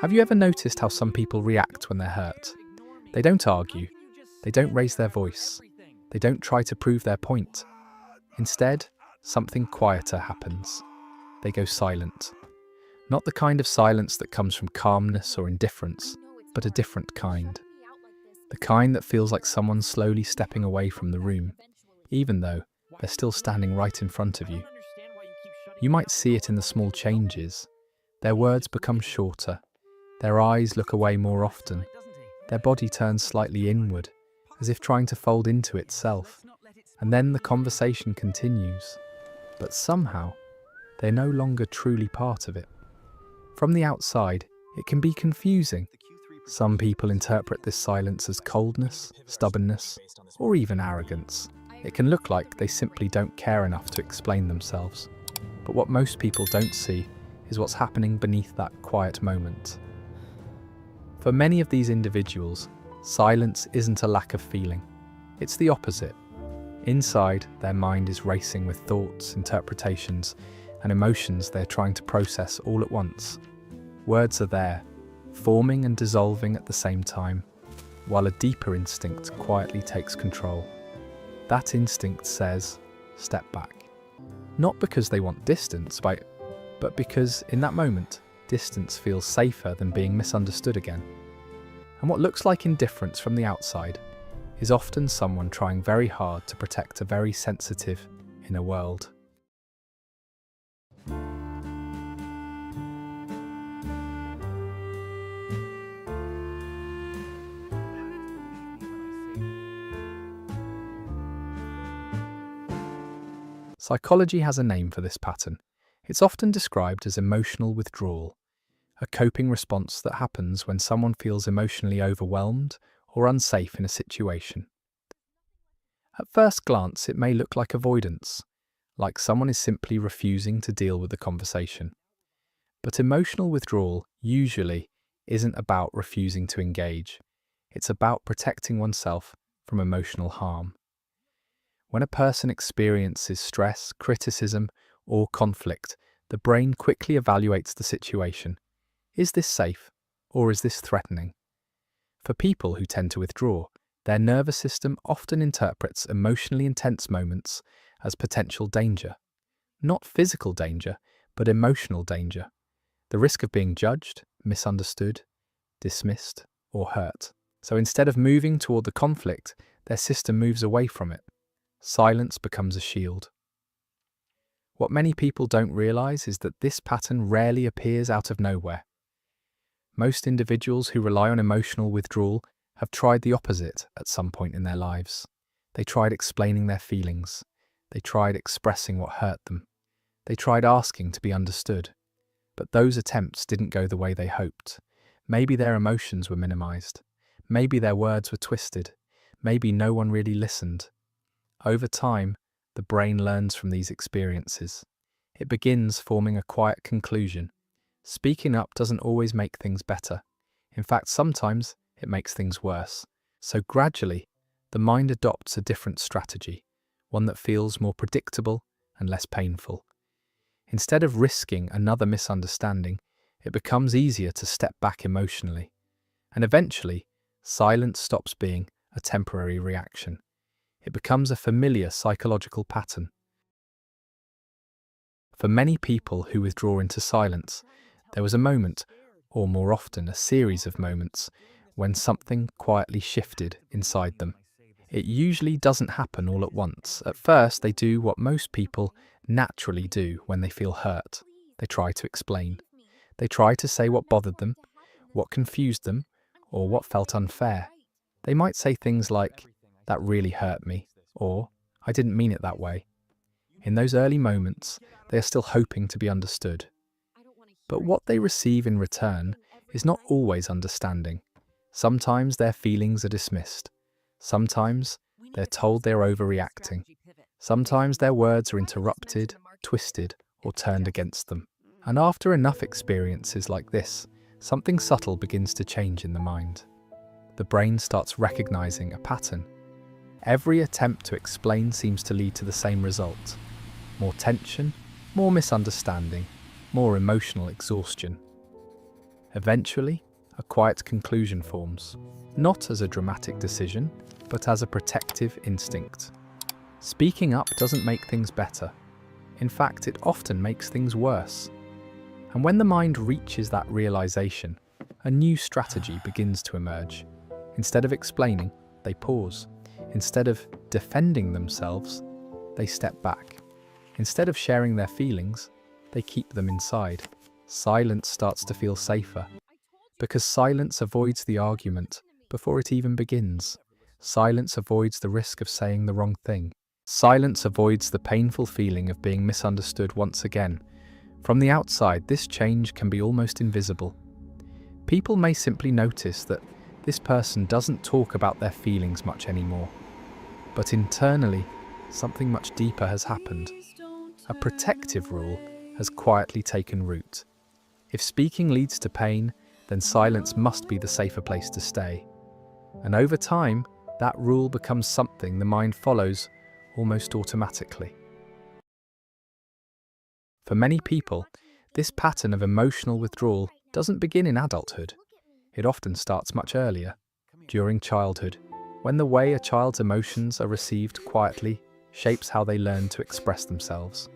Have you ever noticed how some people react when they're hurt? They don't argue. They don't raise their voice. They don't try to prove their point. Instead, something quieter happens. They go silent. Not the kind of silence that comes from calmness or indifference, but a different kind. The kind that feels like someone slowly stepping away from the room, even though they're still standing right in front of you. You might see it in the small changes. Their words become shorter. Their eyes look away more often. Their body turns slightly inward, as if trying to fold into itself. And then the conversation continues. But somehow, they're no longer truly part of it. From the outside, it can be confusing. Some people interpret this silence as coldness, stubbornness, or even arrogance. It can look like they simply don't care enough to explain themselves. But what most people don't see is what's happening beneath that quiet moment. For many of these individuals, silence isn't a lack of feeling. It's the opposite. Inside, their mind is racing with thoughts, interpretations, and emotions they're trying to process all at once. Words are there, forming and dissolving at the same time, while a deeper instinct quietly takes control. That instinct says, step back. Not because they want distance, but because, in that moment, distance feels safer than being misunderstood again. And what looks like indifference from the outside is often someone trying very hard to protect a very sensitive inner world. Psychology has a name for this pattern. It's often described as emotional withdrawal, a coping response that happens when someone feels emotionally overwhelmed or unsafe in a situation. At first glance, it may look like avoidance, like someone is simply refusing to deal with the conversation. But emotional withdrawal usually isn't about refusing to engage. It's about protecting oneself from emotional harm. When a person experiences stress, criticism, or conflict, the brain quickly evaluates the situation. Is this safe, or is this threatening? For people who tend to withdraw, their nervous system often interprets emotionally intense moments as potential danger. Not physical danger, but emotional danger. The risk of being judged, misunderstood, dismissed, or hurt. So instead of moving toward the conflict, their system moves away from it. Silence becomes a shield. What many people don't realize is that this pattern rarely appears out of nowhere. Most individuals who rely on emotional withdrawal have tried the opposite at some point in their lives. They tried explaining their feelings. They tried expressing what hurt them. They tried asking to be understood. But those attempts didn't go the way they hoped. Maybe their emotions were minimized. Maybe their words were twisted. Maybe no one really listened. Over time, the brain learns from these experiences. It begins forming a quiet conclusion. Speaking up doesn't always make things better. In fact, sometimes it makes things worse. So gradually, the mind adopts a different strategy, one that feels more predictable and less painful. Instead of risking another misunderstanding, it becomes easier to step back emotionally. And eventually, silence stops being a temporary reaction. It becomes a familiar psychological pattern. For many people who withdraw into silence, there was a moment, or more often a series of moments, when something quietly shifted inside them. It usually doesn't happen all at once. At first, they do what most people naturally do when they feel hurt. They try to explain. They try to say what bothered them, what confused them, or what felt unfair. They might say things like, "That really hurt me," or "I didn't mean it that way." In those early moments, they are still hoping to be understood. But what they receive in return is not always understanding. Sometimes their feelings are dismissed. Sometimes they're told they're overreacting. Sometimes their words are interrupted, twisted, or turned against them. And after enough experiences like this, something subtle begins to change in the mind. The brain starts recognizing a pattern. Every attempt to explain seems to lead to the same result: more tension, more misunderstanding, more emotional exhaustion. Eventually, a quiet conclusion forms, not as a dramatic decision, but as a protective instinct. Speaking up doesn't make things better. In fact, it often makes things worse. And when the mind reaches that realization, a new strategy begins to emerge. Instead of explaining, they pause. Instead of defending themselves, they step back. Instead of sharing their feelings, they keep them inside. Silence starts to feel safer, because silence avoids the argument before it even begins. Silence avoids the risk of saying the wrong thing. Silence avoids the painful feeling of being misunderstood once again. From the outside, this change can be almost invisible. People may simply notice that this person doesn't talk about their feelings much anymore. But internally, something much deeper has happened. A protective rule has quietly taken root. If speaking leads to pain, then silence must be the safer place to stay. And over time, that rule becomes something the mind follows almost automatically. For many people, this pattern of emotional withdrawal doesn't begin in adulthood. It often starts much earlier, during childhood, when the way a child's emotions are received quietly shapes how they learn to express themselves.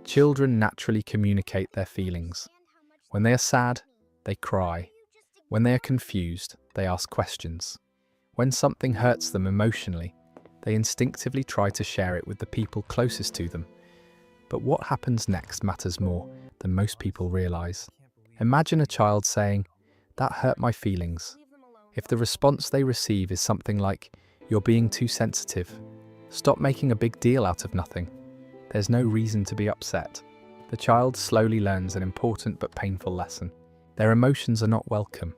Children naturally communicate their feelings. When they are sad, they cry. When they are confused, they ask questions. When something hurts them emotionally, they instinctively try to share it with the people closest to them. But what happens next matters more than most people realize. Imagine a child saying, "That hurt my feelings." If the response they receive is something like, "You're being too sensitive. Stop making a big deal out of nothing. There's no reason to be upset." The child slowly learns an important but painful lesson. Their emotions are not welcome.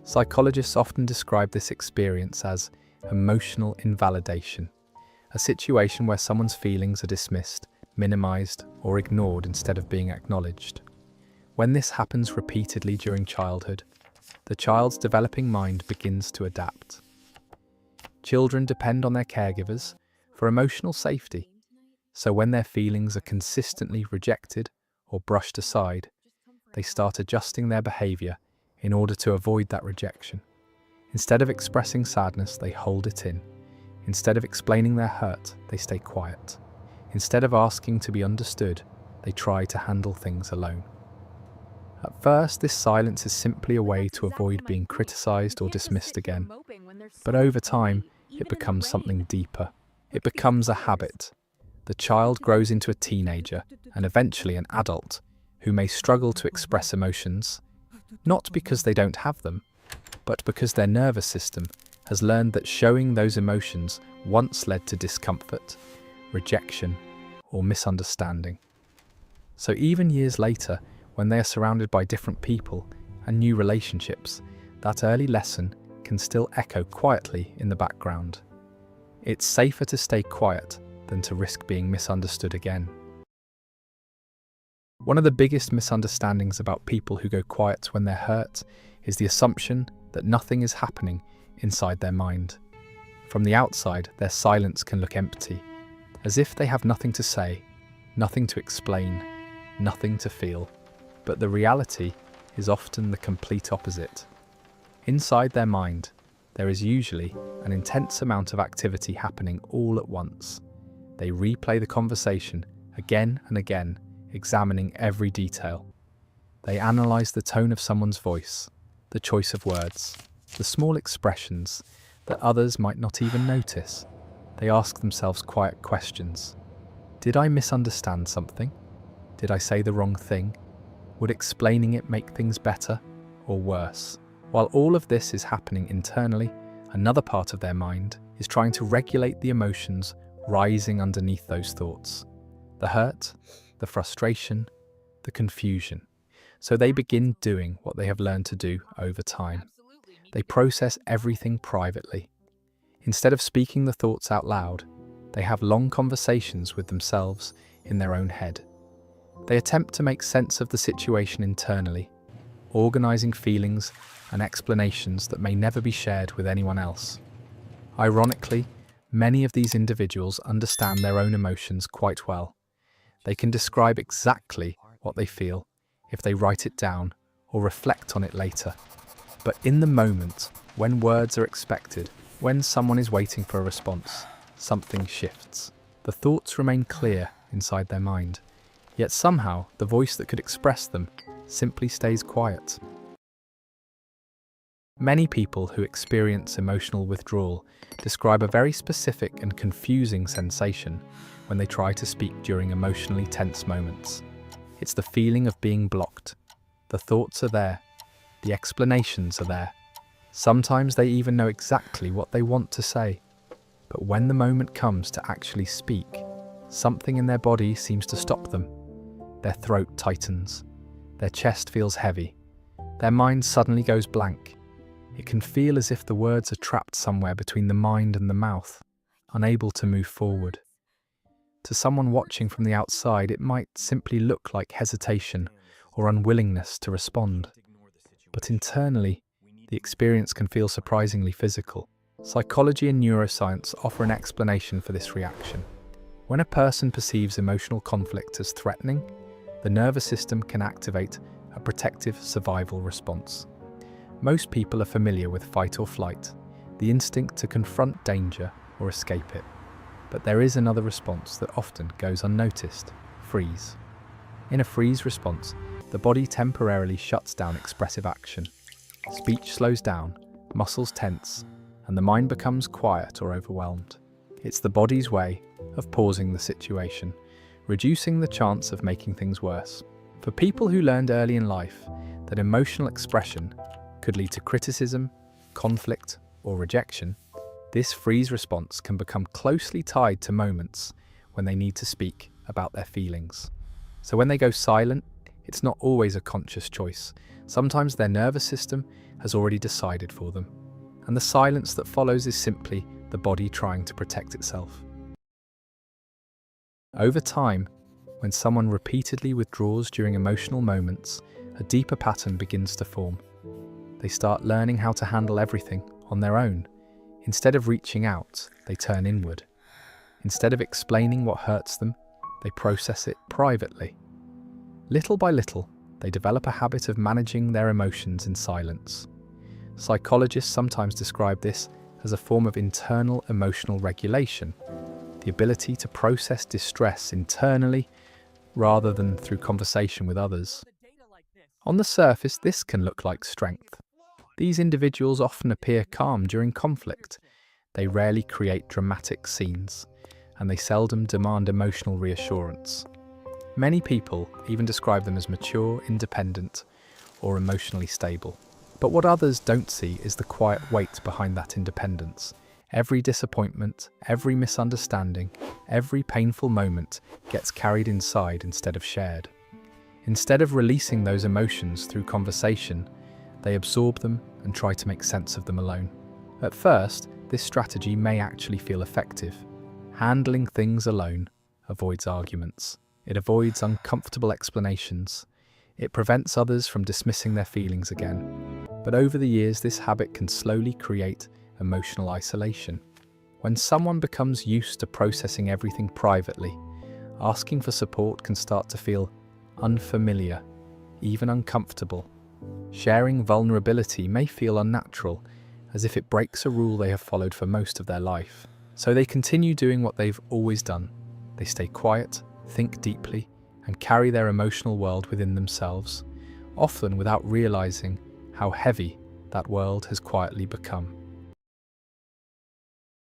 Psychologists often describe this experience as emotional invalidation, a situation where someone's feelings are dismissed, minimized, or ignored instead of being acknowledged. When this happens repeatedly during childhood, the child's developing mind begins to adapt. Children depend on their caregivers for emotional safety, so when their feelings are consistently rejected or brushed aside, they start adjusting their behavior in order to avoid that rejection. Instead of expressing sadness, they hold it in. Instead of explaining their hurt, they stay quiet. Instead of asking to be understood, they try to handle things alone. At first, this silence is simply a way to avoid being criticized or dismissed again. But over time, it becomes something deeper. It becomes a habit. The child grows into a teenager and eventually an adult who may struggle to express emotions, not because they don't have them, but because their nervous system has learned that showing those emotions once led to discomfort, rejection, or misunderstanding. So even years later, when they are surrounded by different people and new relationships, that early lesson can still echo quietly in the background. It's safer to stay quiet than to risk being misunderstood again. One of the biggest misunderstandings about people who go quiet when they're hurt is the assumption that nothing is happening inside their mind. From the outside, their silence can look empty, as if they have nothing to say, nothing to explain, nothing to feel. But the reality is often the complete opposite. Inside their mind, there is usually an intense amount of activity happening all at once. They replay the conversation again and again, examining every detail. They analyze the tone of someone's voice, the choice of words, the small expressions that others might not even notice. They ask themselves quiet questions. Did I misunderstand something? Did I say the wrong thing? Would explaining it make things better or worse? While all of this is happening internally, another part of their mind is trying to regulate the emotions rising underneath those thoughts. The hurt, the frustration, the confusion. So they begin doing what they have learned to do over time. They process everything privately. Instead of speaking the thoughts out loud, they have long conversations with themselves in their own head. They attempt to make sense of the situation internally, organizing feelings and explanations that may never be shared with anyone else. Ironically, many of these individuals understand their own emotions quite well. They can describe exactly what they feel if they write it down or reflect on it later. But in the moment, when words are expected, when someone is waiting for a response, something shifts. The thoughts remain clear inside their mind, yet somehow the voice that could express them simply stays quiet. Many people who experience emotional withdrawal describe a very specific and confusing sensation when they try to speak during emotionally tense moments. It's the feeling of being blocked. The thoughts are there. The explanations are there. Sometimes they even know exactly what they want to say. But when the moment comes to actually speak, something in their body seems to stop them. Their throat tightens. Their chest feels heavy. Their mind suddenly goes blank. It can feel as if the words are trapped somewhere between the mind and the mouth, unable to move forward. To someone watching from the outside, it might simply look like hesitation or unwillingness to respond. But internally, the experience can feel surprisingly physical. Psychology and neuroscience offer an explanation for this reaction. When a person perceives emotional conflict as threatening, the nervous system can activate a protective survival response. Most people are familiar with fight or flight, the instinct to confront danger or escape it. But there is another response that often goes unnoticed: freeze. In a freeze response, the body temporarily shuts down expressive action. Speech slows down, muscles tense, and the mind becomes quiet or overwhelmed. It's the body's way of pausing the situation, reducing the chance of making things worse. For people who learned early in life that emotional expression could lead to criticism, conflict, or rejection, this freeze response can become closely tied to moments when they need to speak about their feelings. So when they go silent, it's not always a conscious choice. Sometimes their nervous system has already decided for them, and the silence that follows is simply the body trying to protect itself. Over time, when someone repeatedly withdraws during emotional moments, a deeper pattern begins to form. They start learning how to handle everything on their own. Instead of reaching out, they turn inward. Instead of explaining what hurts them, they process it privately. Little by little, they develop a habit of managing their emotions in silence. Psychologists sometimes describe this as a form of internal emotional regulation, the ability to process distress internally rather than through conversation with others. On the surface, this can look like strength. These individuals often appear calm during conflict. They rarely create dramatic scenes, and they seldom demand emotional reassurance. Many people even describe them as mature, independent, or emotionally stable. But what others don't see is the quiet weight behind that independence. Every disappointment, every misunderstanding, every painful moment gets carried inside instead of shared. Instead of releasing those emotions through conversation, they absorb them and try to make sense of them alone. At first, this strategy may actually feel effective. Handling things alone avoids arguments. It avoids uncomfortable explanations. It prevents others from dismissing their feelings again. But over the years, this habit can slowly create emotional isolation. When someone becomes used to processing everything privately, asking for support can start to feel unfamiliar, even uncomfortable. Sharing vulnerability may feel unnatural, as if it breaks a rule they have followed for most of their life. So they continue doing what they've always done. They stay quiet, think deeply, and carry their emotional world within themselves, often without realizing how heavy that world has quietly become.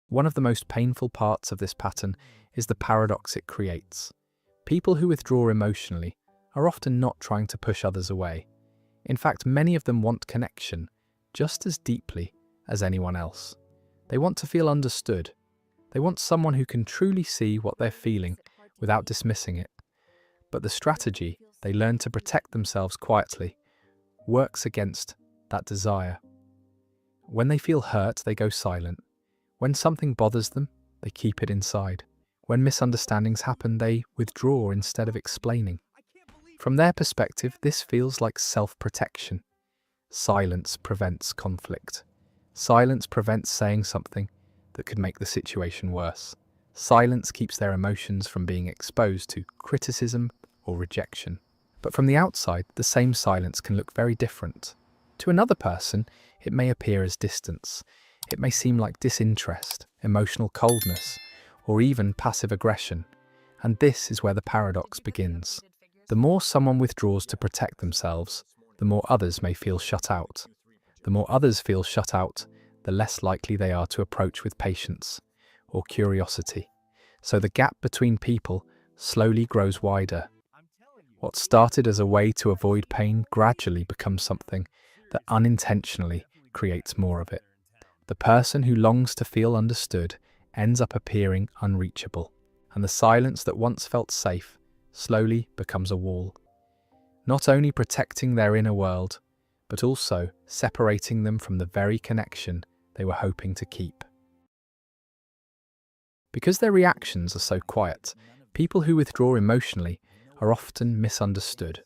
One of the most painful parts of this pattern is the paradox it creates. People who withdraw emotionally are often not trying to push others away. In fact, many of them want connection just as deeply as anyone else. They want to feel understood. They want someone who can truly see what they're feeling without dismissing it. But the strategy they learn to protect themselves quietly works against that desire. When they feel hurt, they go silent. When something bothers them, they keep it inside. When misunderstandings happen, they withdraw instead of explaining. From their perspective, this feels like self-protection. Silence prevents conflict. Silence prevents saying something that could make the situation worse. Silence keeps their emotions from being exposed to criticism or rejection. But from the outside, the same silence can look very different. To another person, it may appear as distance. It may seem like disinterest, emotional coldness, or even passive aggression. And this is where the paradox begins. The more someone withdraws to protect themselves, the more others may feel shut out. The more others feel shut out, the less likely they are to approach with patience or curiosity. So the gap between people slowly grows wider. What started as a way to avoid pain gradually becomes something that unintentionally creates more of it. The person who longs to feel understood ends up appearing unreachable, and the silence that once felt safe slowly becomes a wall, not only protecting their inner world, but also separating them from the very connection they were hoping to keep. Because their reactions are so quiet, people who withdraw emotionally are often misunderstood.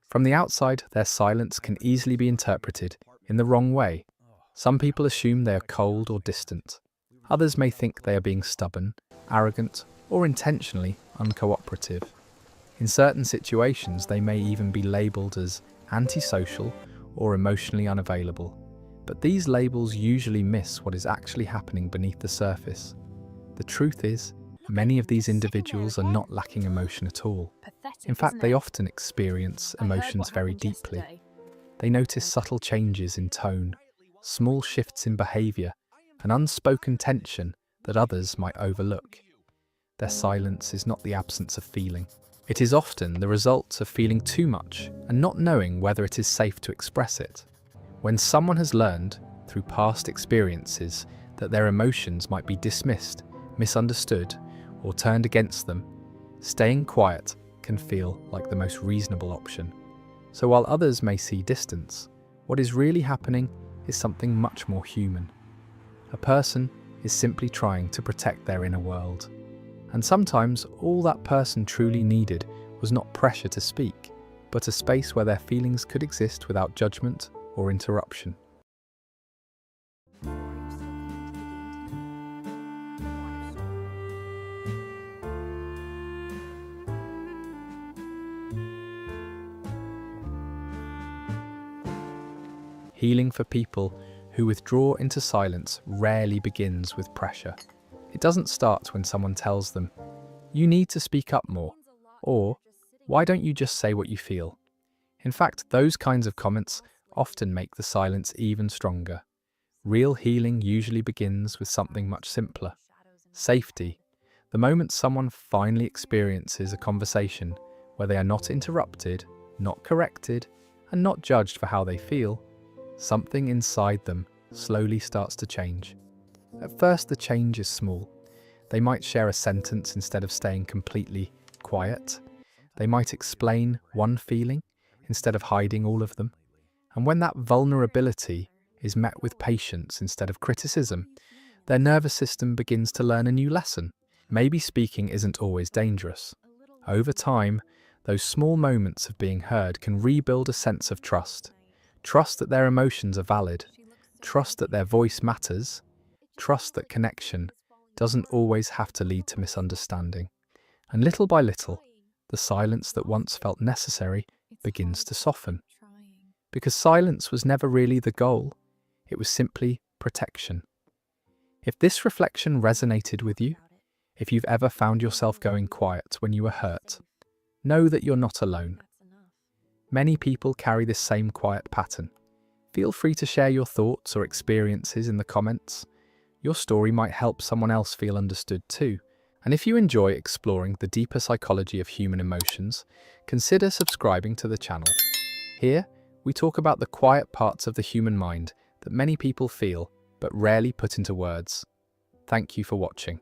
From the outside, their silence can easily be interpreted in the wrong way. Some people assume they are cold or distant. Others may think they are being stubborn, arrogant, or intentionally uncooperative. In certain situations, they may even be labelled as antisocial or emotionally unavailable. But these labels usually miss what is actually happening beneath the surface. The truth is, many of these individuals are not lacking emotion at all. In fact, they often experience emotions very deeply. They notice subtle changes in tone, small shifts in behaviour, and unspoken tension that others might overlook. Their silence is not the absence of feeling. It is often the result of feeling too much and not knowing whether it is safe to express it. When someone has learned, through past experiences, that their emotions might be dismissed, misunderstood, or turned against them, staying quiet can feel like the most reasonable option. So while others may see distance, what is really happening is something much more human. A person is simply trying to protect their inner world. And sometimes all that person truly needed was not pressure to speak, but a space where their feelings could exist without judgment or interruption. Healing for people who withdraw into silence rarely begins with pressure. It doesn't start when someone tells them, "You need to speak up more," or "Why don't you just say what you feel?" In fact, those kinds of comments often make the silence even stronger. Real healing usually begins with something much simpler: safety. The moment someone finally experiences a conversation where they are not interrupted, not corrected, and not judged for how they feel, something inside them slowly starts to change. At first, the change is small. They might share a sentence instead of staying completely quiet. They might explain one feeling instead of hiding all of them. And when that vulnerability is met with patience instead of criticism, their nervous system begins to learn a new lesson. Maybe speaking isn't always dangerous. Over time, those small moments of being heard can rebuild a sense of trust. Trust that their emotions are valid. Trust that their voice matters. Trust that connection doesn't always have to lead to misunderstanding. And little by little, the silence that once felt necessary begins to soften. Because silence was never really the goal, it was simply protection. If this reflection resonated with you, if you've ever found yourself going quiet when you were hurt, know that you're not alone. Many people carry this same quiet pattern. Feel free to share your thoughts or experiences in the comments. Your story might help someone else feel understood too. And if you enjoy exploring the deeper psychology of human emotions, consider subscribing to the channel. Here, we talk about the quiet parts of the human mind that many people feel but rarely put into words. Thank you for watching.